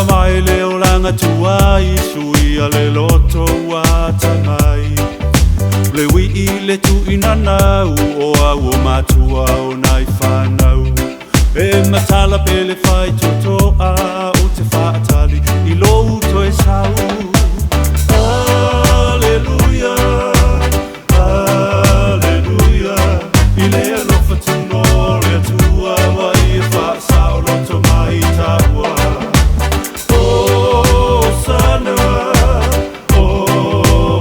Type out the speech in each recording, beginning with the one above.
mai leo langa tua I sui a le loto wa tangai Le wi I le tu inanau o a o matua o nai whanau E matala pele whai toto a o te whaatali I lo to e sau Aleluia, aleluia I le alofa tuno le tua wai e whaasau loto mai taua Osana,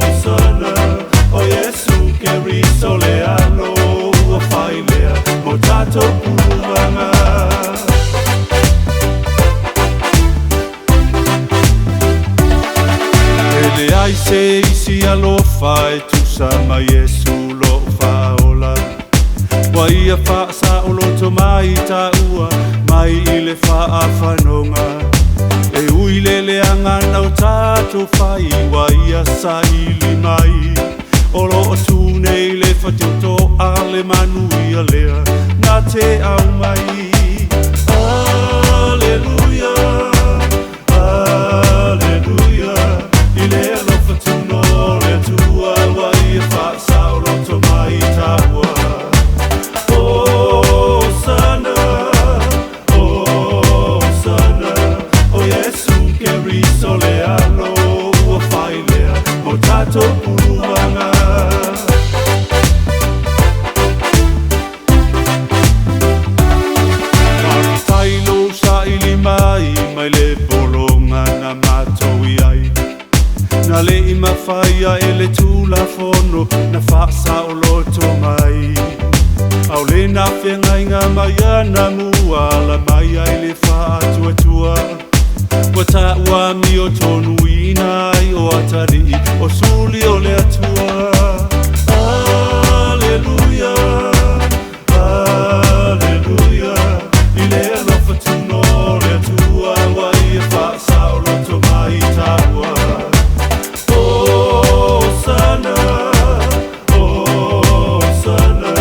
Osana O Yesu ke riso le alo ua whailea Mo tato puranga Ele ai se isi alofa e tusa ma Yesu lo whaola Wa ia whaasa o loto mai ta ua Mai I le wha whanonga E ui lele angana o tato whai Wa ia sa ili mai O lo o tune I le whatioto a le manu ia lea Na te au mai Aleluia, aleluia I le alofa tuno le tua Wa ia whaasa o loto mai taua Osana, Osana O Yesu ke riso le alo ua whailea Mo tato puruanga Tailo sa ili mai Mai le bolonga na matowi ai Na le I mawhaia e le tula fono Na whaasa o loto mai Au le na whengainga mai ana muala Mai ai le wha atua tua Wa ta ua mi o tonu inai o atari O suli o le atua Aleluia, aleluia I le alofa tuno le atua Wa ia whaasa o loto mai taua Osana, Osana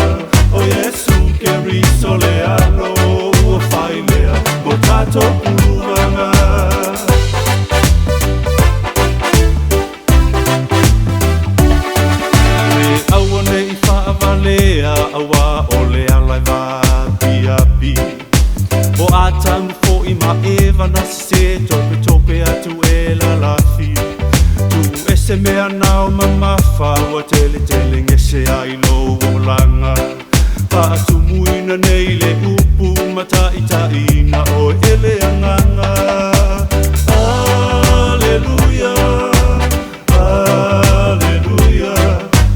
O Yesu ke riso le alo ua whailea Mo tato puranga Me aua nei whaavalea Awa o le alai wapiapi O atamu fo I ma ewa na se Tope tope atu e la lafi Tu ese mea nao mamafa Wa tele tele ngese ai lo o langa Pa atu muina nei le upu Mata ita ina o ele anganga Aleluia, aleluia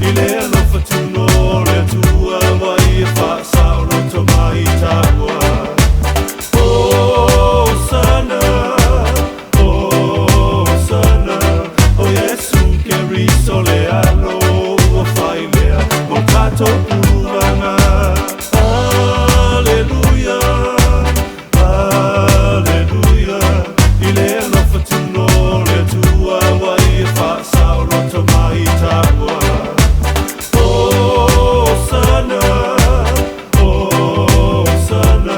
I le alofa tuno le tua Wa ia whaasa o loto mai taua Osana, Osana O Yesu ke riso le alo ua whailea Mo tato puranga Aleluia, aleluia I le alofa tuno le tua Wa ia whaasa o loto mai taua Osana, Osana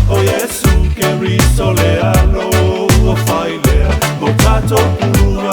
O Yesu ke riso le alo ua whailea Mo tato puranga